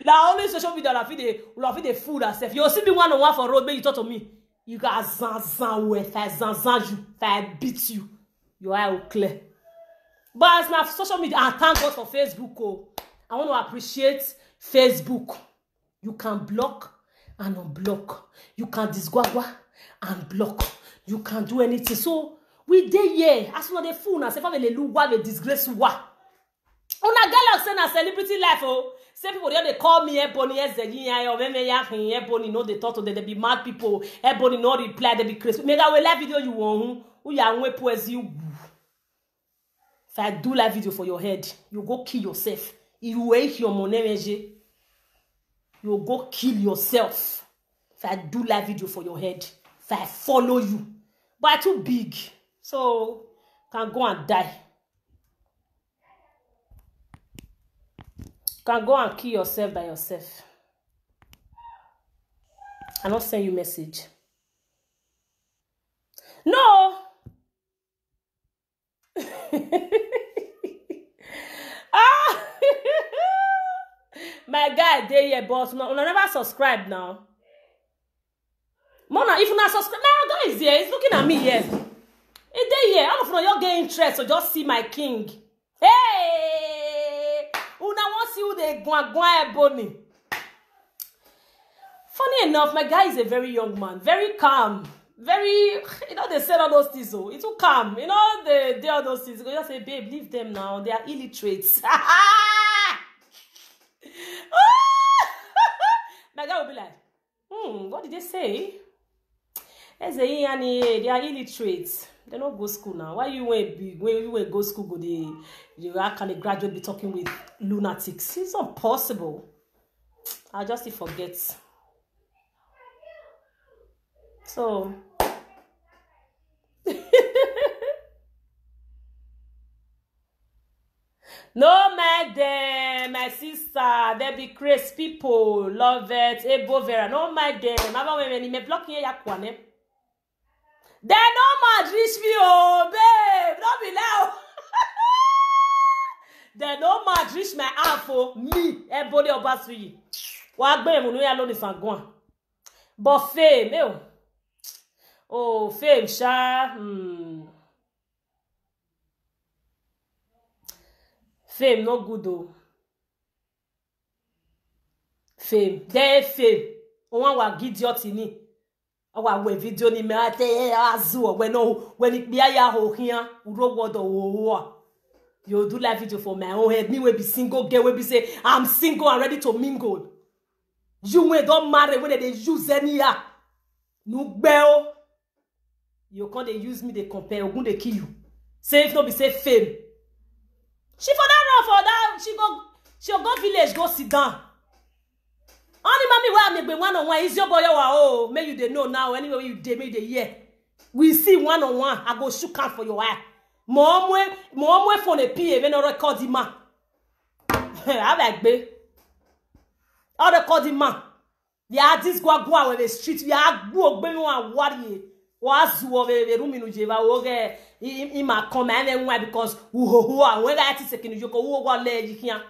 Now only social media la fi de fool herself. You see me one on one for road, but you talk to me. You got zan with zan you, I beat you. Your eye will clear. But as now social media, and thank God for Facebook. Oh, I want to appreciate Facebook. You can block and unblock. You can disguagua and block. You can do anything. So we dey here. As soon as they fool, na se fa le lugwa le disgrace wa. Una galaxy na celebrity life. Oh, say people they call me Ebony Ezegi or me ya Ebony. No, they talk to them. They be mad people. Ebony no reply. They be crazy. Make a live video you want. Who ya we poesi. If I do live video for your head, you go kill yourself. You wait your money, you go kill yourself. If I do live video for your head, if I follow you, but I'm too big, so can go and die. Can go and kill yourself by yourself. I not send you message. No. Ah. My guy, they here, boss. No, never subscribe now. Mona, if you not subscribe, my guy is here. He's looking at me here. Hey, they here. I don't know you're getting interest, so just see my king. Hey, una want see who they gwa Ebony. Funny enough, my guy is a very young man, very calm, very. You know they said all those things, so it's too calm. You know they all those things. You just say, babe, leave them now. They are illiterates. My guy will be like, what did they say? They are illiterates. They don't go school now. Why you went big? When you went go school, go how can a graduate be talking with lunatics? It's not possible. I'll just forget. So no, madam, my sister, they be crazy people, love it, Ebo Vera, no, madam, I'm me blocking ya kwane. They no mad reach me, oh, babe, don't be loud. They no mad reach my arm for me, everybody obasui. What be munu ya lo ni sangwan. But fame, oh, fame, sha, Fame no good though. Fame, they fame. One wa gidiot ni. Our we video ni me ate azu when it be ya ho here uro wodo wo. You do live video for my own head. Me we be single girl we be say I'm single and ready to mingle. You we don't marry when they use any ya. No bell. You can't they use me they compare ogun they kill you. Say if no be say fame. She for that she go village go sit down. Only mommy where I make one on one is your boy oh make you they know now anyway you dey make the year. We see one on one I go shoot count for your eye. More phone a PA when I record the man. I like be. All record the man. The artist go with the street. We are go be one worry. Was over the room in Ujeva oge in my comment and why because who when I second you go one leg here.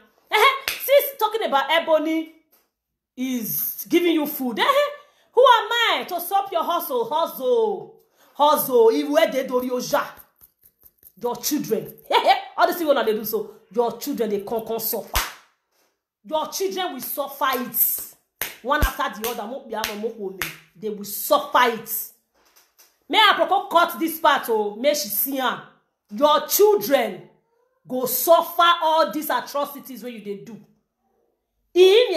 Sis talking about Ebony is giving you food. Who am I to stop your hustle? If where they do your your children. All the things they do so your children they can't suffer. Your children will suffer it. One after the other, they will suffer it. May I propose cut this part oh, may she see her. Your children go suffer all these atrocities when you they do. If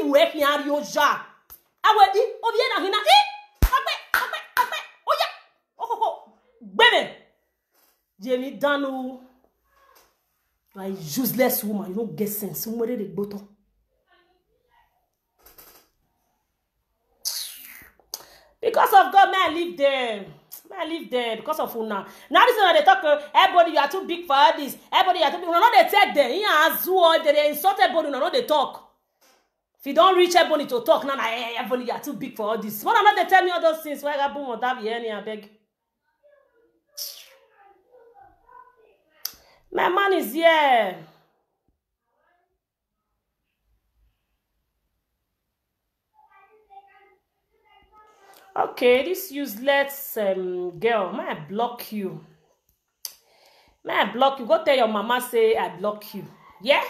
we can your ja, I will eat obiena hina baby. Jamie Danu, a useless woman, you don't get sense. Somebody the bottom. Because of God, may I live there. May I live there because of Una. Now this is when they talk, everybody you are too big for this. Everybody you are too big. No, they take them. They insult everybody. No, they talk. If you don't reach everybody to talk, now everybody you are too big for all this. What am I? They tell me all those things. Why I boom or that any I beg. My man is here. Okay, this useless girl, may I block you? May I block you? Go tell your mama say I block you. Yeah?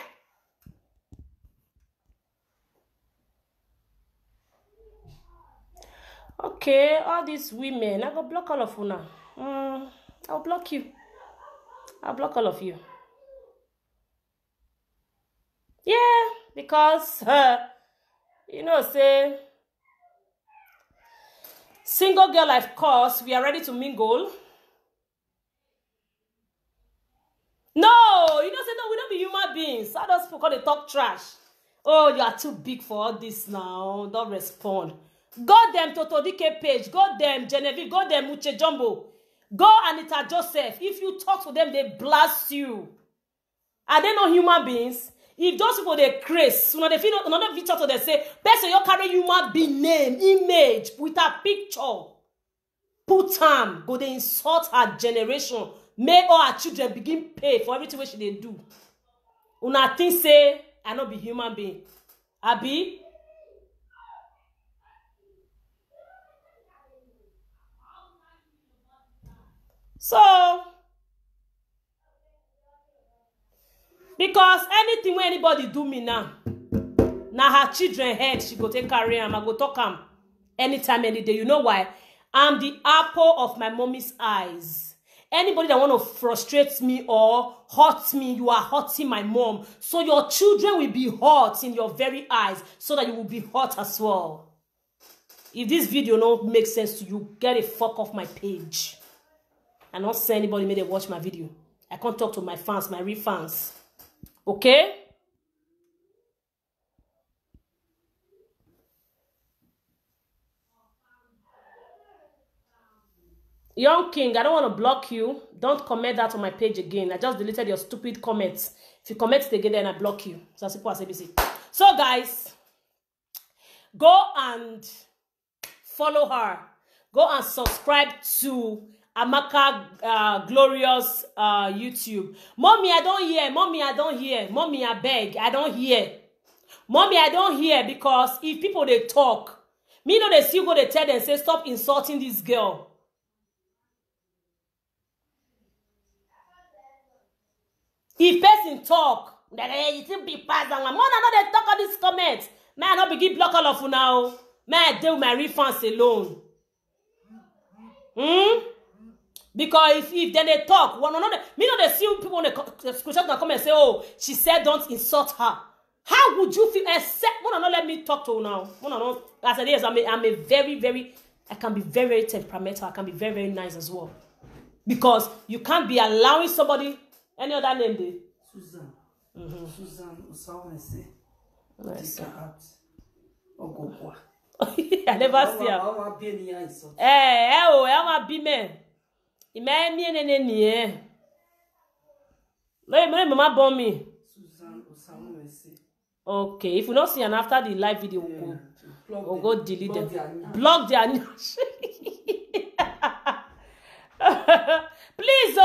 Okay, all these women, I go block all of you now. I'll block you. I'll block all of you. Yeah, because, you know, say, single girl life course, we are ready to mingle. No, you know, say, no, we don't be human beings. How does people they talk trash? Oh, you are too big for all this now. Don't respond. Go them Toto DK page. Go them Genevieve. Go them Uche Jumbo. Go Anita Joseph. If you talk to them, they blast you. Are they not human beings? If those people they craze, they feel another video to they say, person you carry human being name, image with a picture. Put time. Go they insult her generation. Make all her children begin pay for everything which they do. Una think say I not be human being. Abi? So, because anything when anybody do me now her children head, she go take carry am, I go talk am anytime, any day. You know why? I'm the apple of my mommy's eyes. Anybody that want to frustrate me or hurt me, you are hurting my mom. So your children will be hurt in your very eyes, so that you will be hurt as well. If this video don't make sense to you, get a fuck off my page. And not say anybody may they watch my video. I can't talk to my fans, my real fans. Okay? Young King, I don't want to block you. Don't comment that on my page again. I just deleted your stupid comments. If you comment it again, then I block you. So simple as ABC. So guys, go and follow her. Go and subscribe to Amaka Glorious YouTube. Mommy, I don't hear. Mommy, I don't hear. Mommy, I beg. I don't hear. Mommy, I don't hear, because if people they talk, me know they still go they tell them say stop insulting this girl. If person talk, you still be passed on. More than they talk on these comments. May I not begin block all of you now. May I deal my refunds alone. Because if then they talk, one another, me know they see people on the screenshot and come and say, oh, she said don't insult her. How would you feel? Except one another, let me talk to you now. One another, as it is, I'm a very, very, I can be very, very temperamental. I can be very, very nice as well. Because you can't be allowing somebody, any other name there? Susan. Susan, Nice. I never see her. I'm be man. Mama born me. Okay, if you don't see and after the live video, we'll go delete them. Block their news. Please,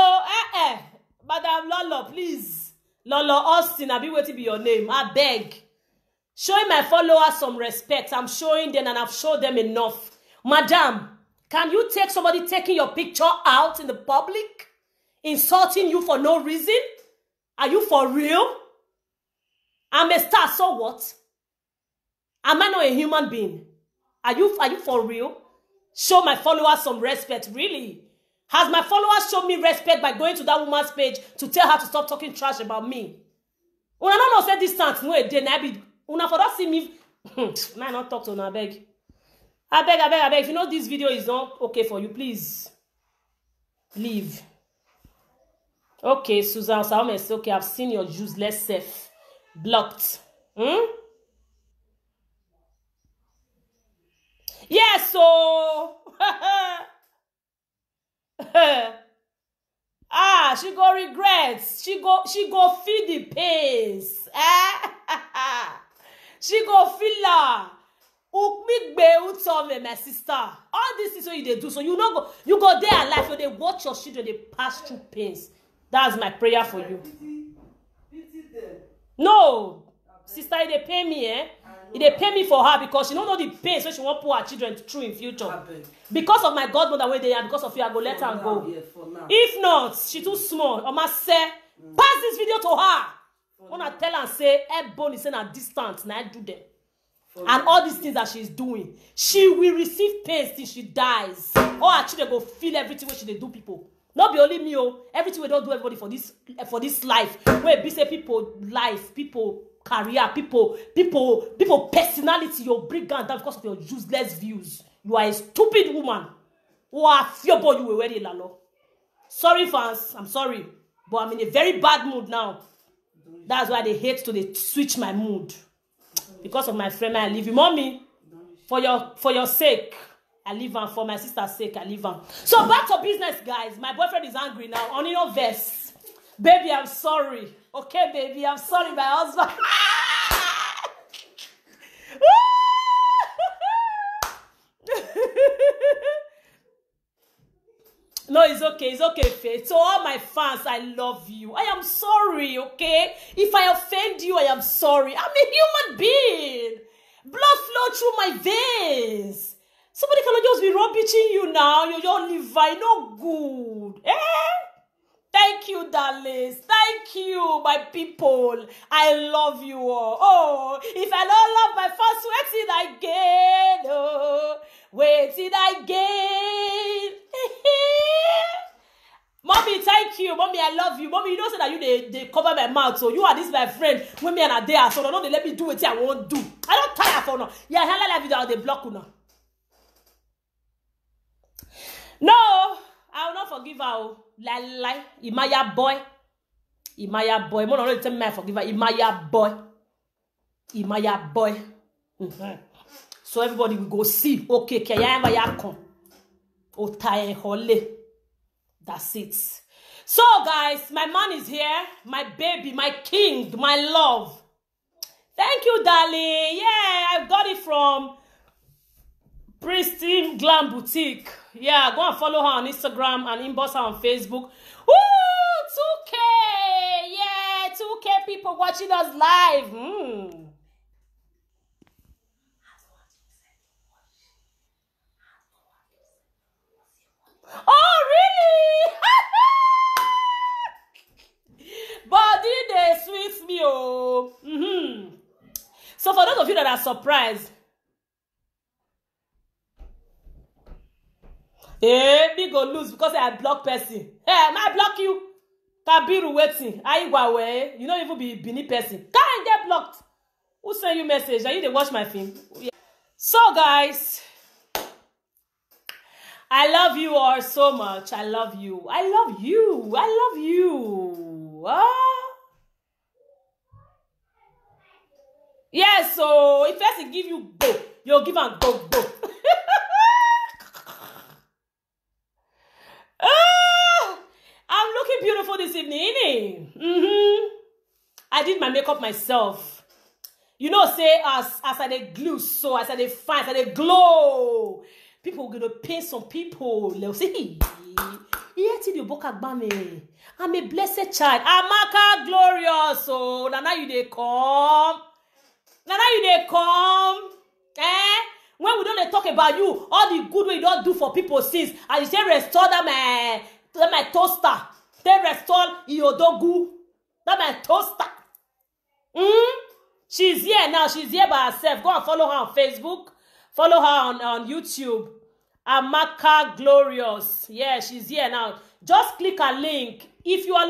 Madam Lolo, please. Lolo Austin, I'll be waiting to be your name. I beg. Showing my followers some respect. I'm showing them and I've showed them enough. Madam, can you take somebody taking your picture out in the public? Insulting you for no reason? Are you for real? I'm a star, so what? Am I not a human being? Are you for real? Show my followers some respect, really. Has my followers shown me respect by going to that woman's page to tell her to stop talking trash about me? Una no say distance, no, una for that see me. Man, not talk to una, I beg. I beg. If you know this video is not okay for you, please leave. Okay, Susan Salome, okay, I've seen your useless self. Blocked. Yes, so she go regrets. She go feel the pains. She go feel her. My sister. All this is what you do. So you go there alive. So they watch your children. They pass through pains. That's my prayer for you. No, Sister, they pay me, eh? They pay me for her because she don't know the pain, so she won't put her children through in future. Because of my godmother where they are, because of you, I go let her go. Yeah, for now. If not, she too small. I must say, pass this video to her. When I tell her, say, Ebony is at distance, now I do them. And all these things that she's doing, she will receive pain till she dies. Or her children go feel everything when she they do people. Not be only me, oh. Everything we don't do everybody for this life. Where we say people life, people career, people personality, you bring down because of your useless views. You are a stupid woman. Who are fear boy you were wearing lalo. Sorry fans, I'm sorry. But I'm in a very bad mood now. That's why they hate to they switch my mood. Because of my friend, I leave you. Mommy, for your sake, I leave her. For my sister's sake, I leave her. So back to business, guys. My boyfriend is angry now. On your vest. Baby, I'm sorry. Okay, baby, I'm sorry, my husband. No, it's okay. It's okay, Faith. So all my fans, I love you. I am sorry, okay? If I offend you, I am sorry. I'm a human being. Blood flow through my veins. Somebody cannot just be rubbishing you now. Your liver, no good. Eh? Thank you, darlings. Thank you, my people. I love you all. Oh, if I don't love my fans, wait till I get. Oh, wait till I get. Mommy, thank you. Mommy, I love you. Mommy, you know say that you they cover my mouth. So you are this my friend. When me and a day, so no, they let me do what I won't do. I don't tire for now. Yeah, hell I video they block you now. No, I will not forgive her. Lie. Imaya boy. More than tell me I forgive her. Imaya boy. So everybody will go see. Okay, Kaya ya come. Otaye hole. That's it. So guys, my man is here. My baby, my king, my love. Thank you, darling. Yeah, I got it from Pristine Glam Boutique. Yeah, go and follow her on Instagram and inbox her on Facebook. Woo! 2K! Yeah, 2K people watching us live. Oh, really? Body, they sweet me, oh. So for those of you that are surprised, me go lose because I block person. Hey, I block you. Kabiru waiting. Aiwawe. You don't even be Bini person. Can't get blocked. Who send you message? Are you to watch my film? Yeah. So guys, I love you all so much. I love you. I love you. I love you. Yeah, so if I give you go, you'll give and go. I'm looking beautiful this evening. I did my makeup myself. You know, say as I dey glue, so as I dey fine, as I dey glow. People gonna pay some people. They'll say, I'm a blessed child. Amaka glorious. So now you they come. Eh? When we don't talk about you, all the good way you don't do for people since, and you say restore that my toaster. They restore Iodogu. That my toaster. She's here now. She's here by herself. Go and follow her on Facebook. Follow her on YouTube. Amaka Glorious. Yeah, she's here now. Just click a link. If you are looking